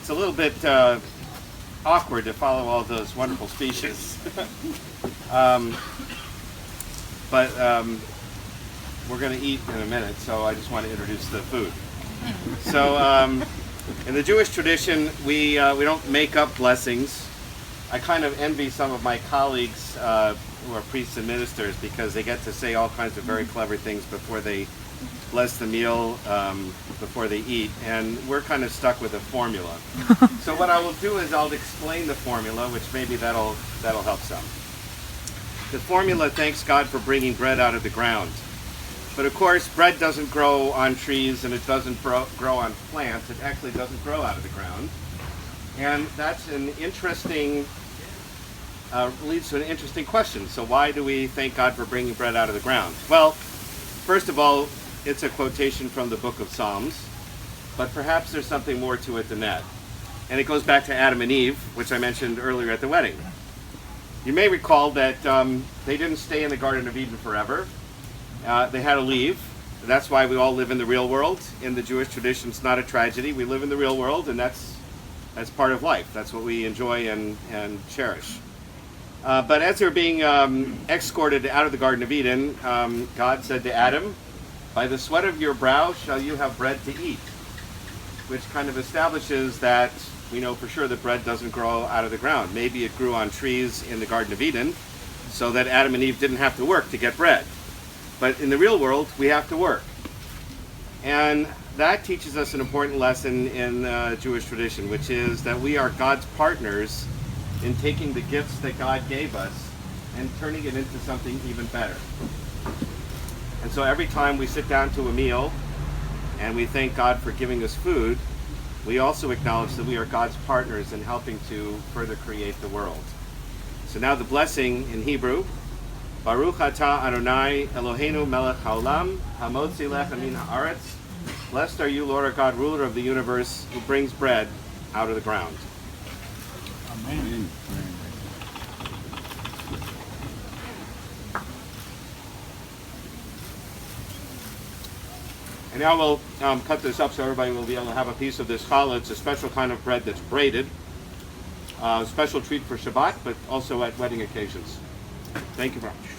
it's a little bit awkward to follow all those wonderful speeches. But we're going to eat in a minute, so I just want to introduce the food. So in the Jewish tradition, we don't make up blessings. I kind of envy some of my colleagues who are priests and ministers because they get to say all kinds of very clever things before they bless the meal, before they eat, and we're kind of stuck with a formula. So what I will do is I'll explain the formula, which maybe that'll help some. The formula thanks God for bringing bread out of the ground. But of course, bread doesn't grow on trees and it doesn't grow on plants. It actually doesn't grow out of the ground. And that's an interesting, leads to an interesting question. So why do we thank God for bringing bread out of the ground? Well, first of all, it's a quotation from the book of Psalms, but perhaps there's something more to it than that. And it goes back to Adam and Eve, which I mentioned earlier at the wedding. You may recall that they didn't stay in the Garden of Eden forever. They had to leave. That's why we all live in the real world. In the Jewish tradition, it's not a tragedy. We live in the real world, and that's part of life. That's what we enjoy and cherish. But as they're being escorted out of the Garden of Eden, God said to Adam, "By the sweat of your brow shall you have bread to eat," which kind of establishes that we know for sure that bread doesn't grow out of the ground. Maybe it grew on trees in the Garden of Eden so that Adam and Eve didn't have to work to get bread. But in the real world, we have to work. And that teaches us an important lesson in Jewish tradition, which is that we are God's partners in taking the gifts that God gave us and turning it into something even better. And so every time we sit down to a meal and we thank God for giving us food, we also acknowledge that we are God's partners in helping to further create the world. So now the blessing in Hebrew, Baruch atah Adonai Eloheinu melech haolam, hamotzi lechem min haaretz. Blessed are you, Lord our God, ruler of the universe, who brings bread out of the ground. Amen. And now we'll cut this up so everybody will be able to have a piece of this challah. It's a special kind of bread that's braided. A special treat for Shabbat, but also at wedding occasions. Thank you very much.